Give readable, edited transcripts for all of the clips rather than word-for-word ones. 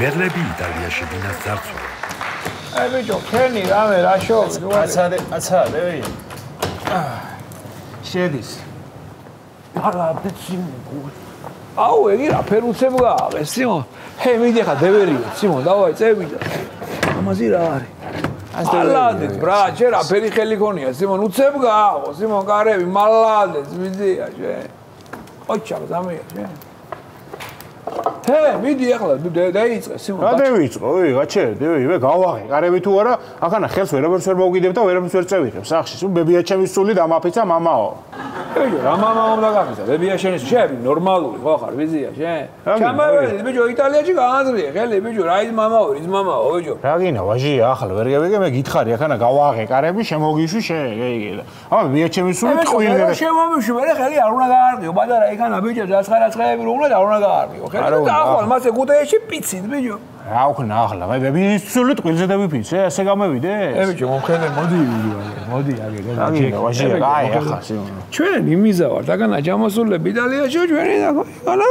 მერლები იტალიაში ვინას ძარცვა. აი ბიჭო, ხენი რამე რა შოks? აცადე. შედის. არა, ბიჭო. აუ, ეგი რა ფერუცებ გააღეს, სიმო. ჰე, მიდი ხა დევერიო, სიმო, დავაი წევიდა. ამაზი რა არის? მალადეთ, ბრა, შენ რა ფერი ხელი ქონია, სიმონ, უცებ გააღო, სიმონ, კარები, მალადეთ, მიდია შენ. ოჩა, ზამია შენ. ჰე, მიდი ახლა დაიწყე, სიმონ. რა დავიწყო, გაჩერდი, გავაღე, კარები თუ არა, ახანა ხელს ვერაფერს ვერ მოვგიდებ და ვერაფერს ვერ წევიღებ. სახში, სულ ბებია ჩემის სული დამაფიცა მამაო. ბიჭო, რა მამამ დაგაფიცა? ბებია შენის შები ნორმალური ხო ხარ, ვიზია შენ? ჩამავედი, ბიჭო, იტალიაში გააზრიე, ხელი, ბიჭო, რა ის მამაო, ის მამაო, ბიჭო. რა გინა, ვაჟია, ახლა ვერ გევიგე, მე გითხარი, ახანა გავაღე, კარები შემოგიშვი შენ, გეიგე. აბა ბებია ჩემის სული ტყუილი და შემომიშვი, მე ხელი არ უნდა გაარგიო, ბადარა იქანა ბიჭო, დაცხარაცხეები რო უნდა არ უნდა გაარგიო, ხელი და ახვალ მასე გუდეში პიცით, ბიჭო. რა უქნა ახლა, მე ბებიის სული ტყილზე დავიფიცე, ესე გამევიდე? ბიჭო, მომხედე, მოდი, აგე, ვაჟია, აი ახლა სიმონ. ჩვენ იმიზა ვართ, აგანა ჯამოსულები იტალიაში ჩვენი და ხანა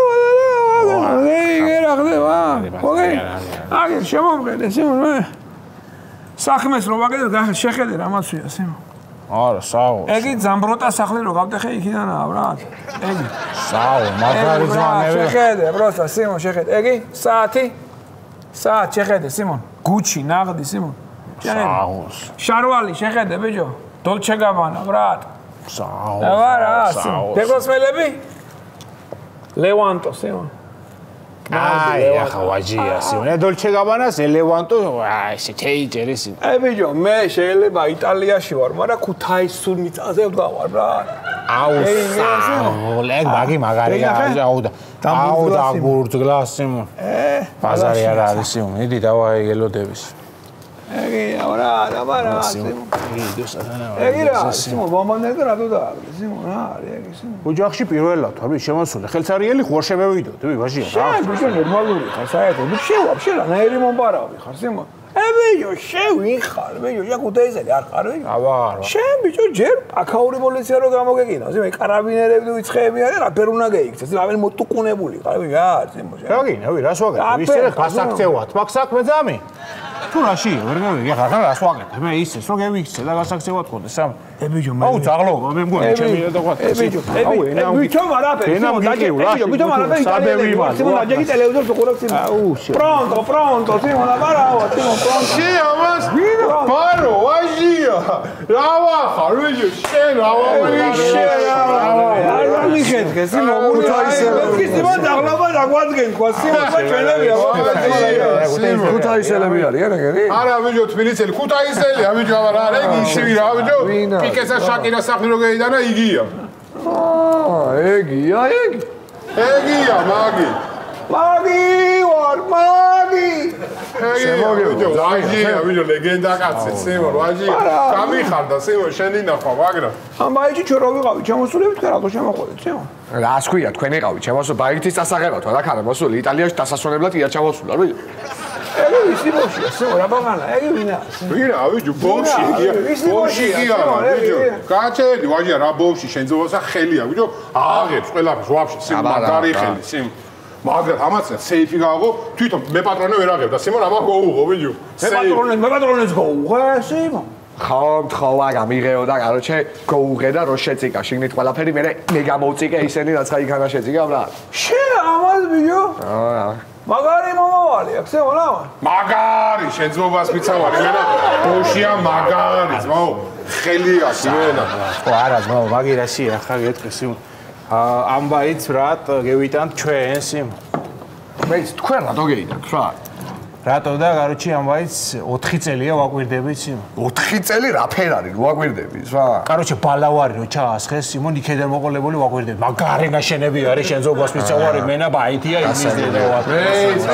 ეგ რა ხდება? ოკეი. აგე შემომხედე, სიმონ, მე. საქმეს რო ვაკეთებ, შეხედე რა მასვია, სიმონ. არა, საო. ეგი ზამბროტა სახლი რო გავდეხე იქიდანაა, ბრატ. ეგი. საო, მაგარი ძმანები. შეხედე, ბროსა, სიმონ, შეხედე. ეგი, საათი. საათ შეხედე, სიმონ. გუჩი, ნაღდი, სიმონ. საოს. შარვალი, შეხედე, ბიჭო. დოლჩე გაბანა, ბრატ. საო. რა, სიმონ. დეკლასმელები? ლევანტო, სიმონ. აი, ახლა ვაჟია, სიმონ. დოლჩე გაბანას ელევანტო, აი, ესე თეიჯერი სიმონ. აი, ბიჭო, მე შეიძლება იტალიაში ვარ, მაგრამ ქუთაისურ მიწაზე ვდავარ, ბრატ. აუ, საო, ლეგ ბაგი მაგარია, აუ და გურჯგლა სიმონ. ბაზარი არ არის სიმონ, მიდი დავაი ელოდების. ეგი, რა, სიმონ. ეგი რა, სიმონ, ბომბანერგა რა დააგდე, სიმონ, რა არის ეგი, სიმონ. ოჯახში პირველად ვარ, შემოსული, ხელსარიელი ხوار შემევიდო, ვაჟია. შენ ბიჭო ნორმალური ხარ, საერთოდ, შევაფშე რა, ნაერი მომბარავი ხარ, სიმონ. ბიჭო, შევიხარ, ბიჭო, ჟაკუტეიზელი არ ხარ, ბიჭო? აბა. შენ ბიჭო, ჯერ აკაური პოლიცია რო გამოგეკინა, ზიმ კარაბინერები და უცხეები არის, რა ფერ უნდა გეიქცეს, რავენ მოტუკუნებული ხარ, ბიჭო, რა, სიმონ, შენ. რა გინდა, რას ვაგებ? ისე გასაქცევად, მაგ საქმე ძამი. თუ რაშია, ვერ გავიგე, ახლა რას ვაკეთებ? მე ისეს რო გევიქცე და გასაქცევად ხოდი სამ. ბიჭო, მე. აუ, ძაღლობა, მე მგონი ჩემი და ყვატ. ბიჭო, ბიჭო, მარაფერი. ბიჭო, მარაფერი. საბევი ვარ. სიმონ, დაჯეგი ტელევიზორს უყურებ სიმონ. აუ, Pronto, Simon, bravo, Simon, pronto. Sì, mas paro, vajia. Rava, xarujë, shen, rava. Ara mixet, Simon, Simon, დაღლობა დაგვადგენ ხო, Simon, ჩვენები ვარ. ქუთაისელები არის, არა, გერი? არა, ბიჭო, თბილისელი, ქუთაისელია, ბიჭო, არა, ეგ ისივი რა, ბიჭო. პიკესა შაკირა სახლი რო გაიდანა, იგია. ეგია, ეგ. ეგია, მაგი. მაგი. შემოგიო, ვაჟია, ბიჭო, ლეგენდა კაცი, სიმონ, ვაჟია. გამიხარდა, სიმონ, შენი ნახვა, მაგრამ. ამ ბაიჭი ჩვენ რო ვიყავი, ჩამოსულებით ხარ, რატო შემოხვედით, სიმონ? რას ქვია, თქვენ იყავით, ჩემოსულ ბაიგთის დასაღებად, რა ხარ, მოსული იტალიაში დასასვენებლად ია ჩამოსულა, ბიჭო. ეგ ისი ბოშია, სიმონ, რა ბაღანა, ეგ ვინა? ვინა, ბიჭო, ბოში იგია. ბოში იგია, ბიჭო. გაჩერდი, ვაჟია, რა ბოში, შენძოვასა ხელია, ბიჭო. აღებს ყველაფერს, ვაფშე, სიმონ, მაგარი ხელი, სიმონ. მაგრამ ამაცა სეიფი გააღო, თვითონ მე პატრონე ვერ აღებდა, სიმონ, ამა გოუღო, ბიჭო. მე პატრონეს გოუღე, სიმონ. ხომ გამიღეო და კაროჩე გოუღე და რო შეწიკა შიგნით ყველაფერი მე გამოვწიკე ისენი რაც ხაიქანა შეწიკა ბრა. შენ ამას ბიჭო? აა. მაგარი მომავალი აქვს, სიმონ, რა? მაგარი, შენძობას მიცავარი, მე და ბოშია მაგარი, ძმაო. ხელია, სიმენა. ხო, არა, ძმაო, მაგირაშია, ხა გეტყვი, სიმონ. ამ ბაიც ბრატ გევიტანთ ჩვენ სიმონ. მეც თქვენ რატო გეიდათ რა? რატო და კაროჩი ამ ბაიც 4 წელია ვაკვირდებით სიმონ. 4 წელი რა ფერ არის ვაკვირდებით რა? კაროჩი ბალავარი რო ჩაასხეს სიმონ იქედან მოყოლებული ვაკვირდებით. მაგარი ნაშენები არის შენძობას მიცავარი მენა ბაითია იმის დედავა.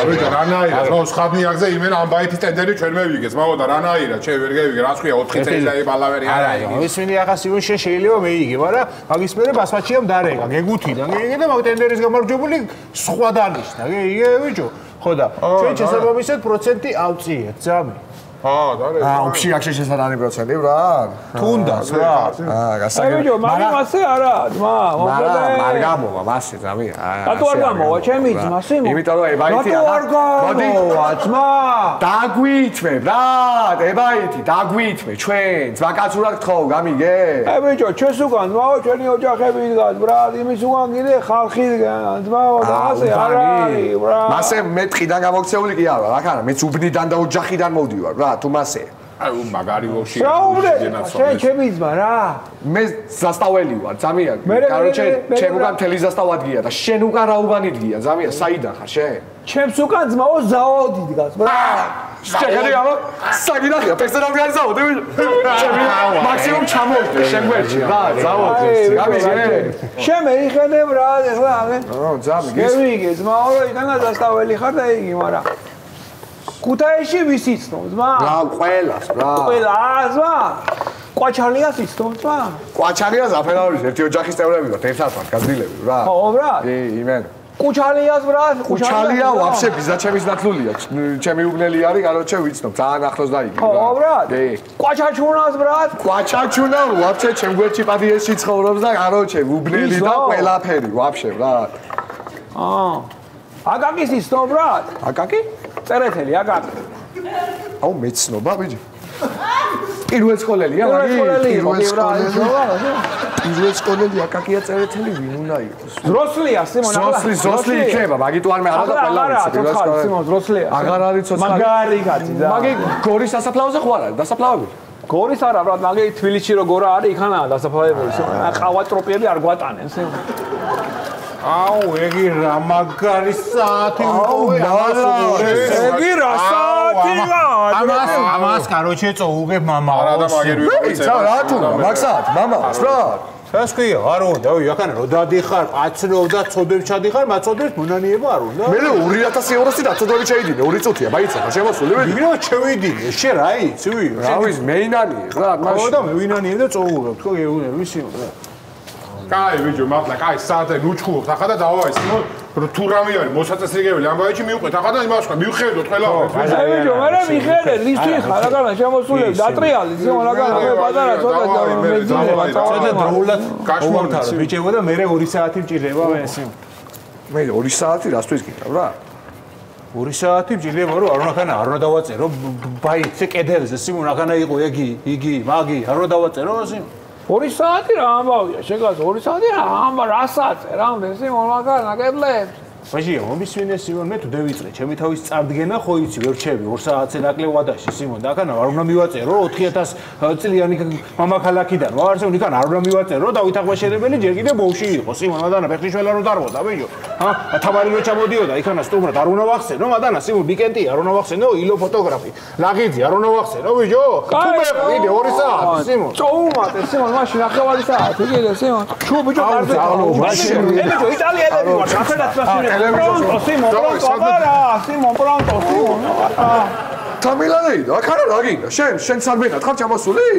ბიჭო, რანაირად, რო ხადნიაგზე იმენ ამ ბაითის ტენდერი ჩვენ მევიგეს, მაგოდა რანაირად, შე ვერ გევიგე, რას ქვია 4 წელი და ბალავერი არა. ის მინი ახლა სიმონ შეიძლება მეიგე, მაგრამ მაგის მერე ბასმაჩიამ დარეკა, გეგუთიდან, გეგე და მაგ ტენდერის გამარჯვებული სხვა დანიშნა, გეგე ბიჭო. ხო და ჩვენ შესაბამისად პროცენტი ავწიეთ, ძამი. ოფში აქ შესაძლებელი პროცენტი ბრატ. თუნდაც რა. გასაგებია. მაგრამ ასე არა, ძმა, მოკლედ. არ გამოვა მასე ძამია. რატო არ გამოვა ჩემი ძმა სიმო? იმიტომ რომ ებაიტი არ გამოვა ძმა. დაგვითმე ბრატ, ებაიტი დაგვითმე ჩვენ ძმაკაცურად გთხოვ გამიგე? ბიჭო, ჩვენს უკან ძმაო, ჩვენი ოჯახები დგას ბრატ, იმის უკან კიდე ხალხი დგას ძმაო და ასე არ არის ბრატ. მასე მე ტყიდან გამოქცეული კი არა, რა ქარა, მეც უბნიდან და ოჯახიდან მოვდივარ ბრატ, თუ მასე. აი მაგარი ვოში. რა უბრალოდ შენ ჩემი ძმა რა. მე ზასტაველი ვარ, ძამია. კაროჩე, ჩემ უკან მთელი ზასტავადგია და შენ უკან რა უბანი დგია, ძამია, საიდან ხარ შენ? ჩემს უკან ძმაო ზაოდი დგას ბრატ. შეგერი ამა საგინახია პერსონალური ზაოდი. ჩემი მაქსიმუმ ჩამოვიდე შენ გვერდში რა, ზაოდი. გამიგე? შენ მე იხედე ბრატ, ეხლა აღე. ძამი, გევიგე ძმაო, იქანა ზასტაველი ხარ და იგი, მაგრამ ქუთაისში ვის იცნობს ძმა? რა ყველას რა. ყველას ძმა? კვაჩალიას იცნობს ძმა? კვაჩალიას აფერაურის ერთი ოჯახის წევრები ვართ, ერთად ვართ გაძლილები რა. ხო ბრატ? კი, იმენ. კუჩალიას ბრატ, კუჩალია ვაფშე ბიზაჩემის ნათლულია. ჩემი უბნელი არის, კაროჩე ვიცნობ, ძალიან ახლოს დაიგე. ხო ბრატ? კი. კვაჩაჩუნას ბრატ? კვაჩაჩუნა ვაფშე ჩემ გვერდში პადიესში ცხოვრობს და კაროჩე უბნელი და ყველაფერი ვაფშე ბრატ. აკაკის იცნობ ბრატ? აკაკი? წერეთელი აკაკი. აუ მეცნობა ბიჭი. პირველ სკოლელია მაგი? პირველ სკოლელი აკაკია წერეთელი ვინ უნდა იყოს? ზროსლია სიმონ აკაკი. ზროსლი იქნება, მაგით ვარ მე არა და ყველა ვიცი. პირველ სკოლელი სიმონ ზროსლია. აღარ არის ცოცხალი. მაგარი კაცი და. მაგი გორის სასაფლაოზე ხო არ არის? დასაფლავები? გორის არა ბრატ, მაგი თბილისში როგორ არის, იქანაა დასაფლავებული სიმონ. ყავა ტროპიები არ გვატანენ სიმონ. აუ, ეგი რა მაგარი საათი ეგი რა საათია? ამას კაროჩე წოუგებ მამა. არა და მაგერი ვიყავით. რა თუ მაგსად, მამას რა? ეს კი არ უნდა, აქან რო დადიხარ, აცნով და წოდებ ჩადიხარ, მაწოდებს მონანიება არ უნდა. მე 2000 ევროსი დაწოდები ჩაიდინე, 2 წუთია, მაიცა, შემოსული ვედი. იგივე შევიდინე, შენ რა იცი? რა ვიცი, მე ინანი, რა, მაშინ. ხო და მე ვინანიებ და წოუღებ, თქო გეუბნები, ვიცი რა. კაი ბიჭო, მართლა კაი საათი ნუჩხუბობთ ახლა და დავაი სიმონ თუ რამე არის მოსაწესრიგებელი ამბავიჩი მივყვეთ ახლა და იმას ხარ მივხედოთ ყველა ბიჭო მე მიხედე ლისტი ხარ აგანა შემოსულები დატრიალი სიმონ აგანა მე პატარა ცოტა მეძინება ცოტა დროულად გაშმოვთავ ბიჭებო და მე 2 საათი მჭირდება მე სიმონ მე 2 საათი რასთვის გიყავ რა 2 საათი მჭირდება რომ არ უნდა დავაწერო ბაიცე კედელზე სიმონ აგანა იყო იგი მაგი არ უნდა დავაწერო სიმონ 2 საათი რა ამბავია, შეგას 2 საათი რა ამბა, რასაც, რამდენ სიმონ მაგარ ნაკეთლებს. მაშინ მომისვენე სიმონ მე თუ დავიწყე, ჩემი თავის წარდგენა ხო იცი, ვერ რჩები 2 საათზე ნაკლებ ვადაში სიმონ და აქანა არ უნდა მივაწერო 4000 წლიანი მამაქალაქიდან. ვარსე იქან არ უნდა მივაწერო დავით აღმაშენებელი ჯერ კიდე ბოუში იყო სიმონ მადანა ფეხნიშველა რო დარბოდა ბიჭო. თამარი რო ჩამოდიოდა იქანა სტუმრად არ უნდა ვახსენო მადანა სიმონ ბიკენტი არ უნდა ვახსენო ილო ფოტოგრაფი. ლაგიძე არ უნდა ვახსენო ბიჭო. თუ მე ვიდე 2 საათი სიმონ. წოუმატე სიმონ მაშინ ახევარი საათი კიდე სიმონ. ჩუ ბიჭო კარზე. მაშინ ბიჭო იტალიელები ვარ, ახალაც მასინე. Pronto, Simon, pronto, Simon. თამილადეი და აქ არა რა გინდა? შენ სარბენად ხარ ჩამოსული?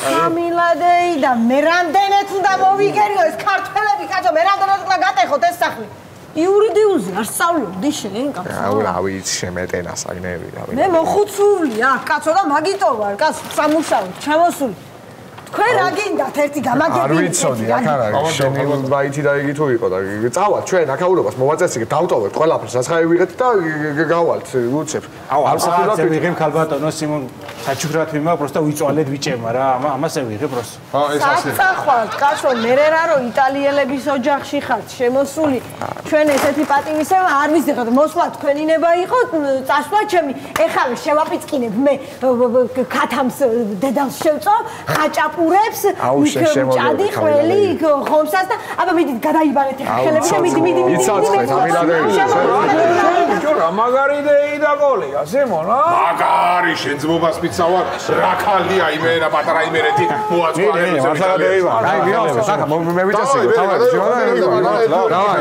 თამილადეი და მე რამდენად უნდა მოვიგერიო ეს ქართველები კაცო, მე რამდენად უნდა გატეხოთ ეს სახლი? იურიდიულზე არ სწავლობდი შენ კაცო. აუ რა ვიცი შემეტენა საგნები რა ვიცი. მე მოხუცულია კაცო და მაგიტო ვარ კაც სამუშაოდ ჩამოსული. თქვენ რა გინდათ ერთი გამაგები? არ ვიცოდი, აქ არ არის. შენი ბაითი და იგი თუ იყო და წავალ ჩვენ აქაურობას მოვაწესრიგეთ, დავტოვებთ ყველაფერს, საცხაი ვიღეთ და გავალთ, უცებ. აუ ამ საათზე ვიღებ ქალბატონო სიმონ საჩუქრად ვიმა, პროსტა ვიწვალეთ ბიჭებმა რა, ამასე ვიღებ პროსტა. ეს ასე. საწახვალთ, კაცო, მე რა რომ იტალიელების ოჯახში ხართ შემოსული. ჩვენ ესეთი პატივისცემა არ ვიზიღოთ, მოსვლა თქვენინება იყო, წასვლა ჩემი. ეხლა შევაპიწყინებ მე ქათამს დედალს შევწო, ხაჭაპ ურებს ჭადი ყველი ხომსას და აბა მიდით გადაიბარეთ ხელები და მიდი იცაცხეთ ამილადეი ბიჭო რა მაგარი დეი და ყოლია სიმონ მაგარი შენ ძმობას მიცავარ რა ქალია იმენა პატარა იმერეთი მოაწყვანე მასალადეი ვარ აი გიო საკა მე ვიცასე თავად შევარ დავაი